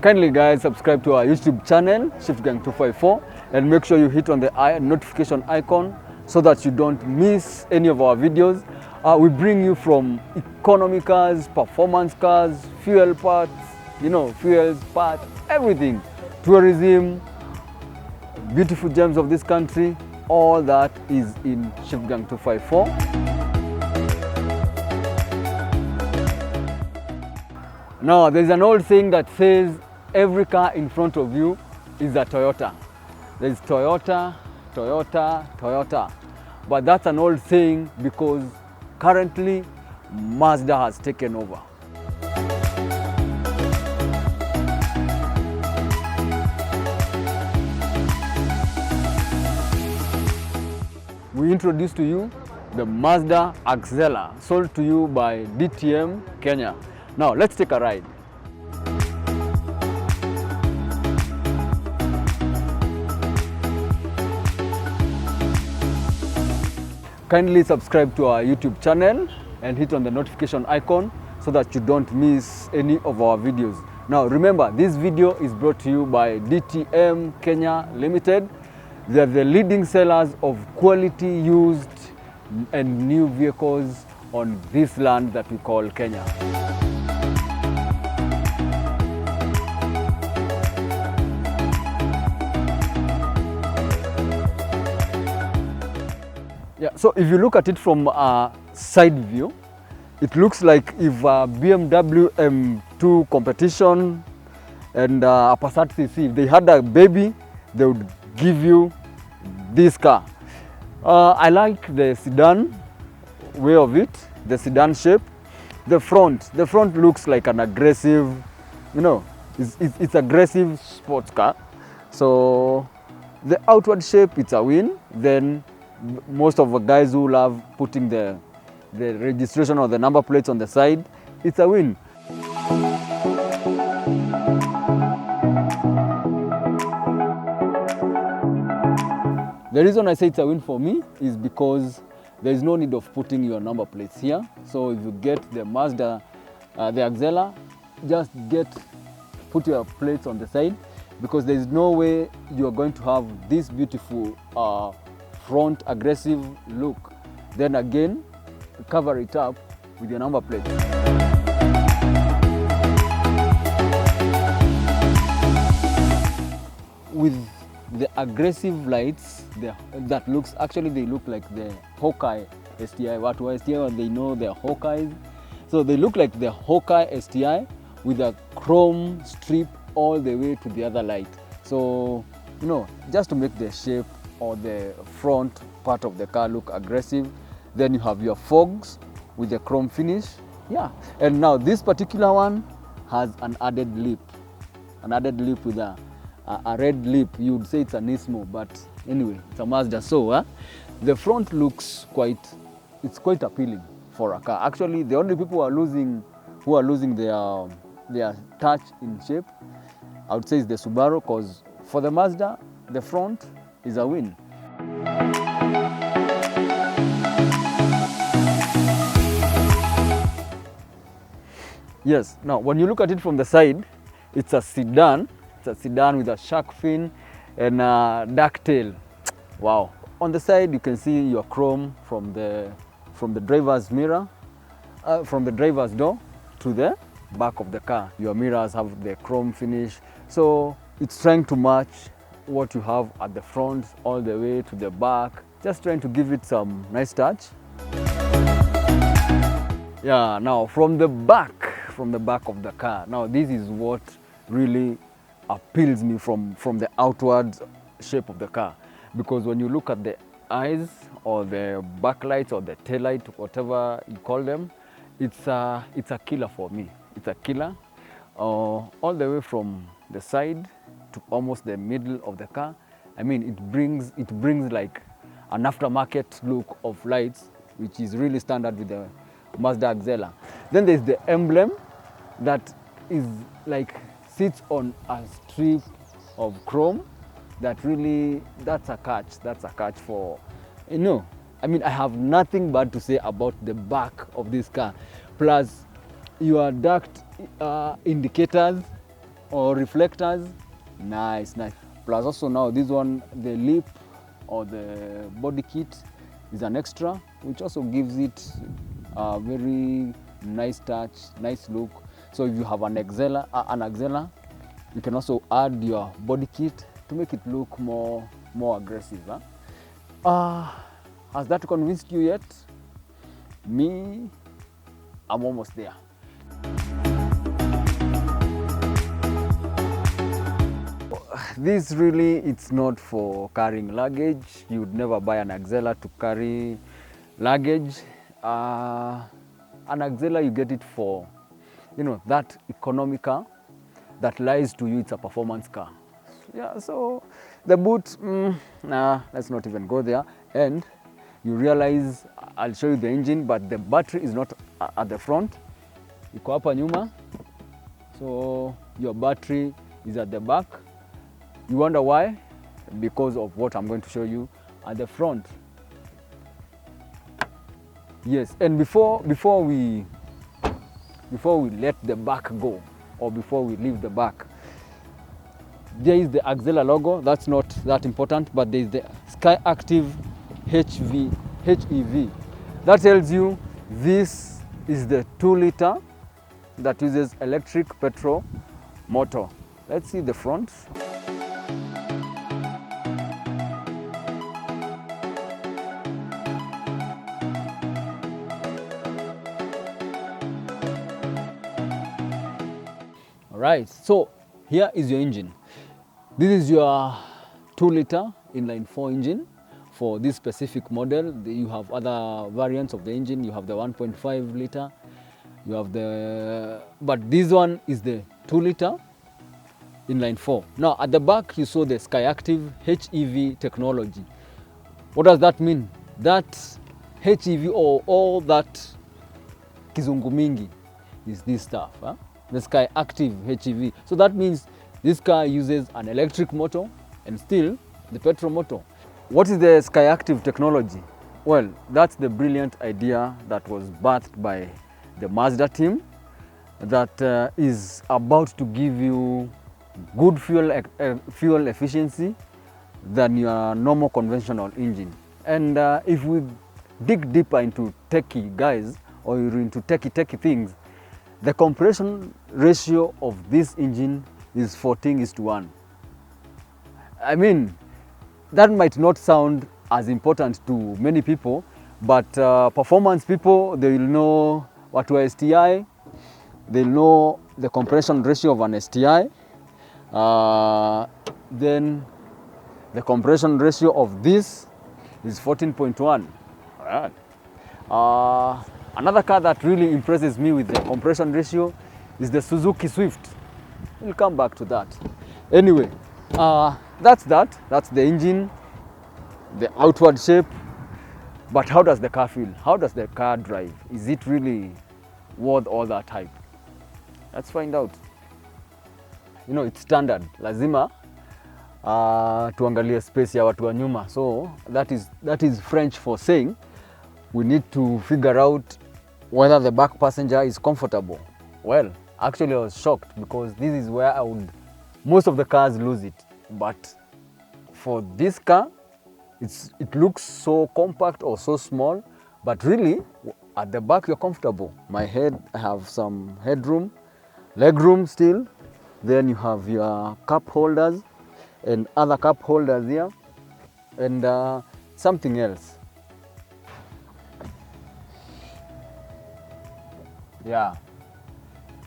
Kindly guys, subscribe to our YouTube channel, ShiftGang254, and make sure you hit on the notification icon so that you don't miss any of our videos. We bring you from economy cars, performance cars, fuel parts, fuels, parts, everything. Tourism, beautiful gems of this country, all that is in ShiftGang254. Now, there's an old saying that says every car in front of you is a Toyota. There's Toyota, Toyota, Toyota. But that's an old saying because currently Mazda has taken over. We introduce to you the Mazda Axela, sold to you by DTM Kenya. Now, let's take a ride. Kindly subscribe to our YouTube channel and hit on the notification icon so that you don't miss any of our videos. Now, remember, this video is brought to you by DTM Kenya Limited. They are the leading sellers of quality used and new vehicles on this land that we call Kenya. Yeah, so if you look at it from a side view, it looks like if a BMW M2 competition and a Passat CC, if they had a baby, they would give you this car. I like the sedan way of it, the sedan shape. The front looks like an aggressive, it's aggressive sports car. So the outward shape, it's a win. Then most of the guys who love putting the registration or the number plates on the side, it's a win. The reason I say it's a win for me is because there is no need of putting your number plates here. So if you get the Mazda, the Axela, just put your plates on the side, because there is no way you are going to have this beautiful front aggressive look, then again cover it up with your number plate. With the aggressive lights, that looks, actually they look like the Hawkeye STI. What STI, they know they're Hawkeyes. So they look like the Hawkeye STI with a chrome strip all the way to the other light. So, just to make the shape or the front part of the car look aggressive. Then you have your fogs with the chrome finish. Yeah, and now this particular one has an added lip with a red lip. You would say it's an Nismo, but anyway, it's a Mazda. So the front looks quite appealing for a car. Actually, the only people who are losing their touch in shape, I would say, is the Subaru, because for the Mazda, the front is a win. Yes, now when you look at it from the side, it's a sedan. It's a sedan with a shark fin and a dark tail. Wow. On the side, you can see your chrome from the driver's mirror, from the driver's door to the back of the car. Your mirrors have the chrome finish. So it's trying to match what you have at the front all the way to the back, just trying to give it some nice touch. Yeah, now from the back of the car, now this is what really appeals me from the outward shape of the car, because when you look at the eyes or the backlights or the taillight, whatever you call them, it's a killer for me. It's a killer all the way from the side to almost the middle of the car. I mean, it brings like an aftermarket look of lights, which is really standard with the Mazda Axela. Then there's the emblem that is like sits on a strip of chrome that really, that's a catch for, I mean, I have nothing bad to say about the back of this car. Plus your duct indicators, or reflectors. Nice. Plus also now this one, the lip or the body kit is an extra, which also gives it a very nice touch, nice look. So if you have an Axela, you can also add your body kit to make it look more aggressive. Has that convinced you yet? Me, I'm almost there. This really, it's not for carrying luggage. You would never buy an Axela to carry luggage. An Axela, you get it for, that economic car that lies to you, it's a performance car. Yeah, so the boot, let's not even go there. And you realize, I'll show you the engine, but the battery is not at the front. Iko hapa nyuma. So your battery is at the back. You wonder why? Because of what I'm going to show you at the front. Yes, and before we let the back go, or before we leave the back, there is the Axela logo. That's not that important, but there is the Sky Active HEV. That tells you this is the 2-liter that uses electric petrol motor. Let's see the front. Alright, so here is your engine. This is your 2-liter inline-4 engine for this specific model. You have other variants of the engine. You have the 1.5-liter. You have but this one is the 2-liter inline-4. Now at the back you saw the Sky Active HEV technology. What does that mean? That HEV, or all that kizungu mingi, is this stuff. The Sky Active HEV. So that means this car uses an electric motor and still the petrol motor. What is the Sky Active technology? Well, that's the brilliant idea that was birthed by the Mazda team that is about to give you good fuel efficiency than your normal conventional engine. And if we dig deeper into techie guys, or you're into techie things, the compression ratio of this engine is 14:1. I mean, that might not sound as important to many people, but performance people, they will know what was STI, they'll know the compression ratio of an STI, then the compression ratio of this is 14.1. All right. Another car that really impresses me with the compression ratio is the Suzuki Swift. We'll come back to that. Anyway, that's the engine, the outward shape. But how does the car feel? How does the car drive? Is it really worth all that hype? Let's find out. It's standard. Lazima tuangalie space ya watu wa nyuma. So that is French for saying we need to figure out whether the back passenger is comfortable. Well, actually I was shocked because this is where most of the cars lose it. But for this car, it looks so compact or so small, but really at the back you're comfortable. I have some headroom, legroom still. Then you have your cup holders and other cup holders here, and something else. Yeah,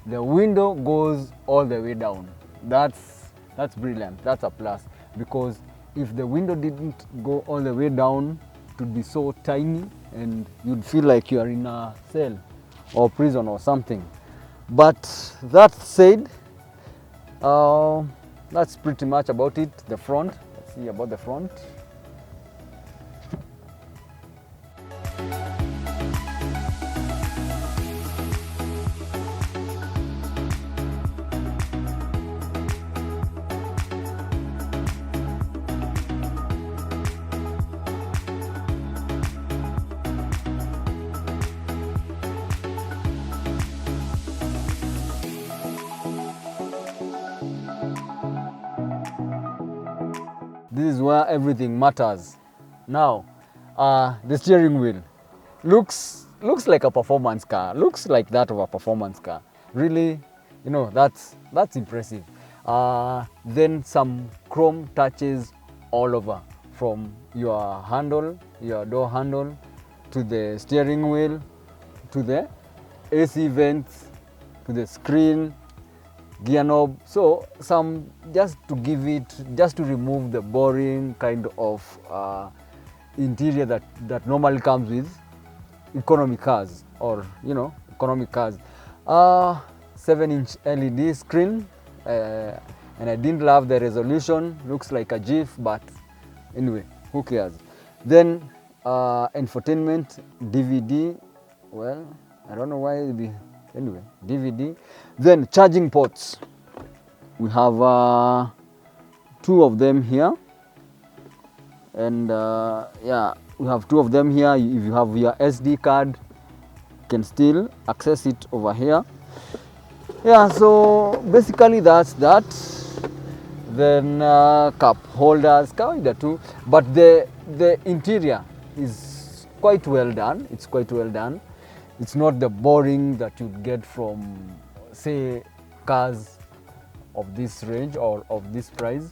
the window goes all the way down. That's brilliant. That's a plus, because if the window didn't go all the way down, it would be so tiny and you'd feel like you are in a cell or prison or something. But that said, that's pretty much about it. The front, let's see about the front. This is where everything matters. Now, the steering wheel looks like a performance car. Looks like that of a performance car. Really, you know, that's impressive. Then some chrome touches all over, from your handle, your door handle, to the steering wheel, to the AC vents, to the screen, gear knob. So some, just to remove the boring kind of interior that normally comes with economy cars, or economy cars. 7-inch LED screen, and I didn't love the resolution. Looks like a GIF, but anyway, who cares? Then infotainment, DVD. Well, I don't know why anyway, DVD. Then charging ports. We have 2 of them here, and yeah, we have 2 of them here. If you have your SD card, you can still access it over here. Yeah, so basically that's that. Then cup holders, kawaida too, but the interior is quite well done. It's quite well done. It's not the boring that you get from, say, cars of this range or of this price.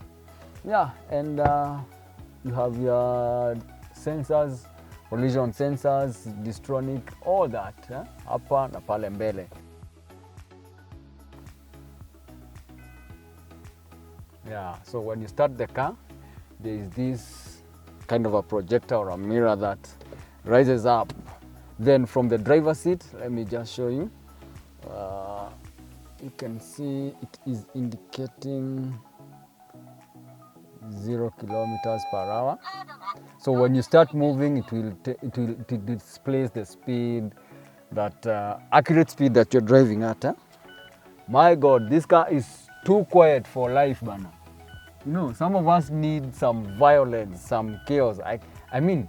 Yeah, and you have your sensors, collision sensors, distronic, all that, hapa na pale mbele. Yeah, so when you start the car, there is this kind of a projector or a mirror that rises up. Then from the driver's seat, let me just show you. You can see it is indicating 0 kilometers per hour. So when you start moving, it displays the speed, that accurate speed that you're driving at. My God, this car is too quiet for life, bana. You know, some of us need some violence, some chaos. I mean,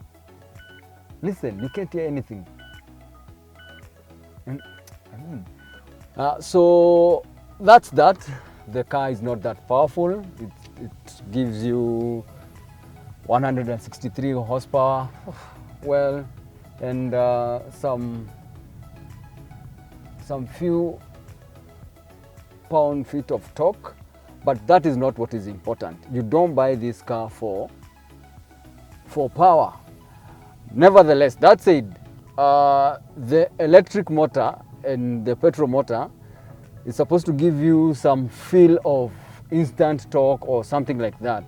listen, you can't hear anything. So that's that. The car is not that powerful. It gives you 163 horsepower, well, and some few pound-feet of torque. But that is not what is important. You don't buy this car for power. Nevertheless, that said, the electric motor and the petrol motor is supposed to give you some feel of instant torque or something like that.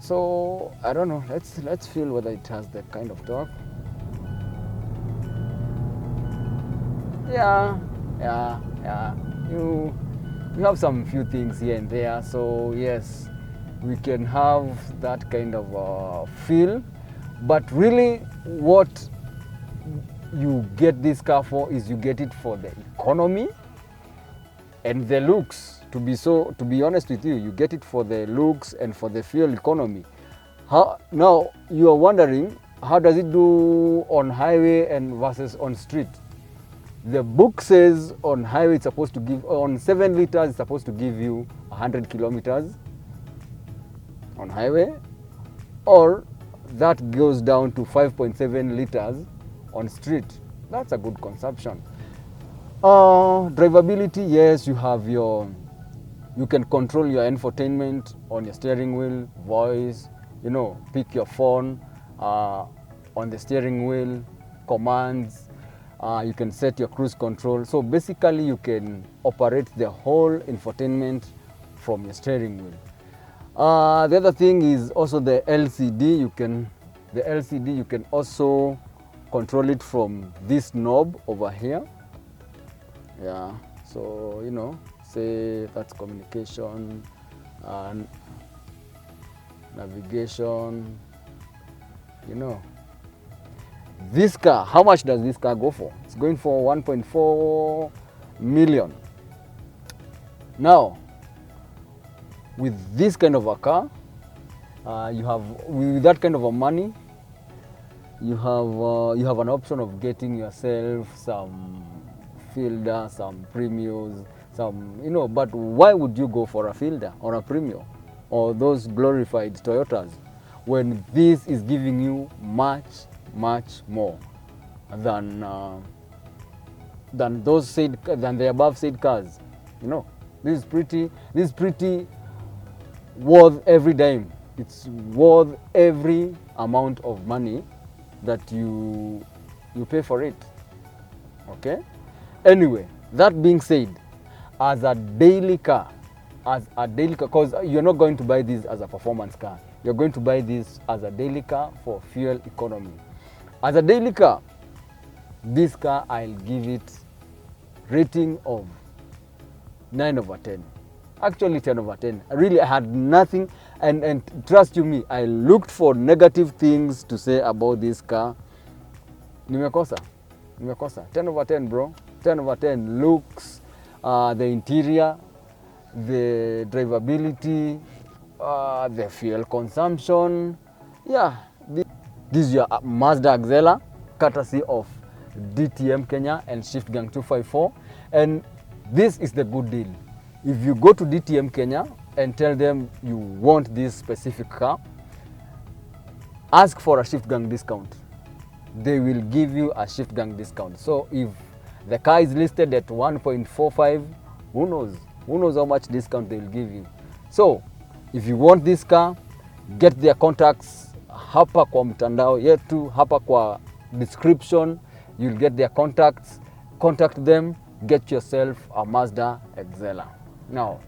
So I don't know. Let's feel whether it has that kind of torque. Yeah. You have some few things here and there. So yes, we can have that kind of feel. But really, what you get this car for is you get it for the economy and the looks. To be honest with you, you get it for the looks and for the fuel economy. Now you are wondering, how does it do on highway and versus on street? The book says on highway it's supposed to give, on 7 liters it's supposed to give you 100 kilometers on highway, or that goes down to 5.7 liters on street. That's a good consumption. Drivability, yes, you can control your infotainment on your steering wheel, voice, pick your phone on the steering wheel, commands. You can set your cruise control. So basically you can operate the whole infotainment from your steering wheel. The other thing is also the LCD. You can also control it from this knob over here. Yeah, so say that's communication and navigation. This car, how much does this car go for? It's going for 1.4 million. Now, with this kind of a car, with that kind of a money, you have an option of getting yourself some Fielder, some Premios, but why would you go for a Fielder or a Premio? or those glorified Toyotas, when this is giving you much more than the above said cars. You know, this is pretty worth every dime. It's worth every amount of money that you pay for it. Okay. Anyway, that being said, as a daily car, because you're not going to buy this as a performance car, you're going to buy this as a daily car for fuel economy. As a daily car, this car, I'll give it rating of 9 over 10. Actually 10 over 10. Really, I had nothing, and trust you me, I looked for negative things to say about this car. Nimekosa. 10 over 10, bro. 10 over 10. Looks, the interior, the drivability, the fuel consumption. Yeah, this is your Mazda Axela, courtesy of DTM Kenya and Shift Gang 254. And this is the good deal. If you go to DTM Kenya and tell them you want this specific car, ask for a Shift Gang discount. They will give you a Shift Gang discount. So if the car is listed at 1.45, who knows? Who knows how much discount they will give you. So if you want this car, get their contacts hapa kwa mtandao yetu, hapa kwa description. You'll get their contacts. Contact them. Get yourself a Mazda Axela. Now,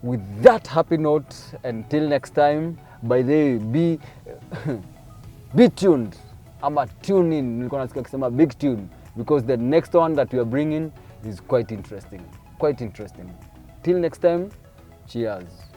with that happy note, until next time, by the way, be tuned. Ama tune in. Nilikuwa nasikia kusema big tune, because the next one that we are bringing is quite interesting. Till next time, cheers.